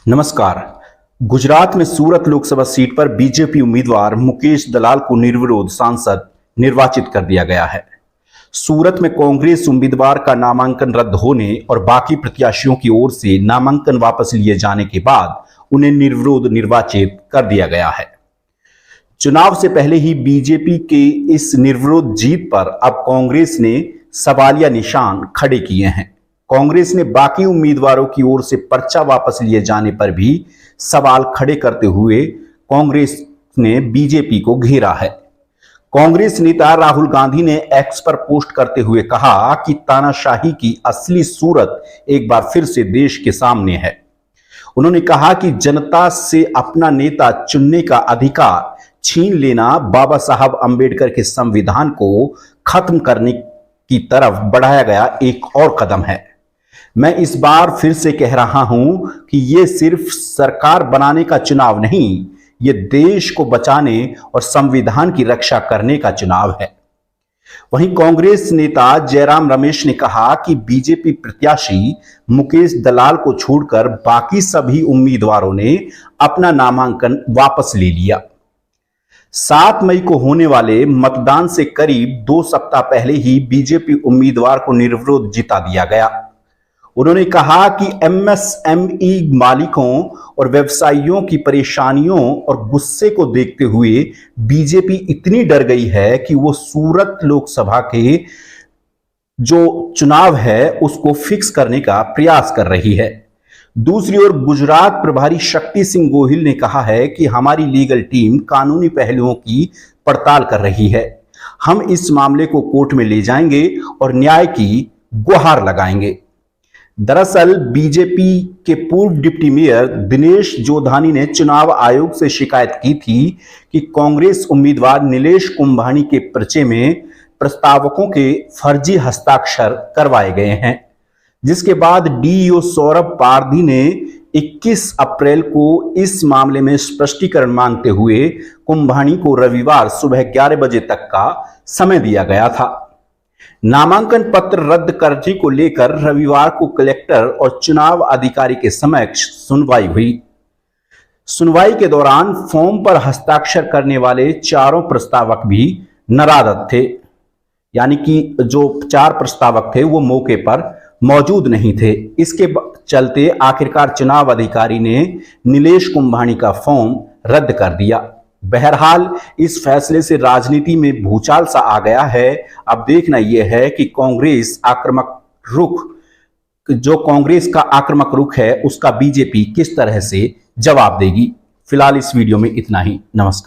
नमस्कार। गुजरात में सूरत लोकसभा सीट पर बीजेपी उम्मीदवार मुकेश दलाल को निर्विरोध सांसद निर्वाचित कर दिया गया है। सूरत में कांग्रेस उम्मीदवार का नामांकन रद्द होने और बाकी प्रत्याशियों की ओर से नामांकन वापस लिए जाने के बाद उन्हें निर्विरोध निर्वाचित कर दिया गया है। चुनाव से पहले ही बीजेपी के इस निर्विरोध जीत पर अब कांग्रेस ने सवालिया निशान खड़े किए हैं। कांग्रेस ने बाकी उम्मीदवारों की ओर से पर्चा वापस लिए जाने पर भी सवाल खड़े करते हुए कांग्रेस ने बीजेपी को घेरा है। कांग्रेस नेता राहुल गांधी ने एक्स पर पोस्ट करते हुए कहा कि तानाशाही की असली सूरत एक बार फिर से देश के सामने है। उन्होंने कहा कि जनता से अपना नेता चुनने का अधिकार छीन लेना बाबा साहब अंबेडकर के संविधान को खत्म करने की तरफ बढ़ाया गया एक और कदम है। मैं इस बार फिर से कह रहा हूं कि यह सिर्फ सरकार बनाने का चुनाव नहीं, यह देश को बचाने और संविधान की रक्षा करने का चुनाव है। वहीं कांग्रेस नेता जयराम रमेश ने कहा कि बीजेपी प्रत्याशी मुकेश दलाल को छोड़कर बाकी सभी उम्मीदवारों ने अपना नामांकन वापस ले लिया। 7 मई को होने वाले मतदान से करीब 2 सप्ताह पहले ही बीजेपी उम्मीदवार को निर्विरोध जिता दिया गया। उन्होंने कहा कि एमएसएमई मालिकों और व्यवसायियों की परेशानियों और गुस्से को देखते हुए बीजेपी इतनी डर गई है कि वो सूरत लोकसभा के जो चुनाव है उसको फिक्स करने का प्रयास कर रही है। दूसरी ओर गुजरात प्रभारी शक्ति सिंह गोहिल ने कहा है कि हमारी लीगल टीम कानूनी पहलुओं की पड़ताल कर रही है। हम इस मामले को कोर्ट में ले जाएंगे और न्याय की गुहार लगाएंगे। दरअसल बीजेपी के पूर्व डिप्टी मेयर दिनेश जोधानी ने चुनाव आयोग से शिकायत की थी कि कांग्रेस उम्मीदवार नीलेश कुंभानी के पर्चे में प्रस्तावकों के फर्जी हस्ताक्षर करवाए गए हैं, जिसके बाद डीईओ सौरभ पारधी ने 21 अप्रैल को इस मामले में स्पष्टीकरण मांगते हुए कुंभानी को रविवार सुबह 11 बजे तक का समय दिया गया था। नामांकन पत्र रद्द करने को लेकर रविवार को कलेक्टर और चुनाव अधिकारी के समक्ष सुनवाई हुई। सुनवाई के दौरान फॉर्म पर हस्ताक्षर करने वाले चारों प्रस्तावक भी नराधत थे, यानी कि जो 4 प्रस्तावक थे वो मौके पर मौजूद नहीं थे। इसके चलते आखिरकार चुनाव अधिकारी ने नीलेश कुंभानी का फॉर्म रद्द कर दिया। बहरहाल इस फैसले से राजनीति में भूचाल सा आ गया है। अब देखना यह है कि कांग्रेस का आक्रामक रुख है उसका बीजेपी किस तरह से जवाब देगी। फिलहाल इस वीडियो में इतना ही। नमस्कार।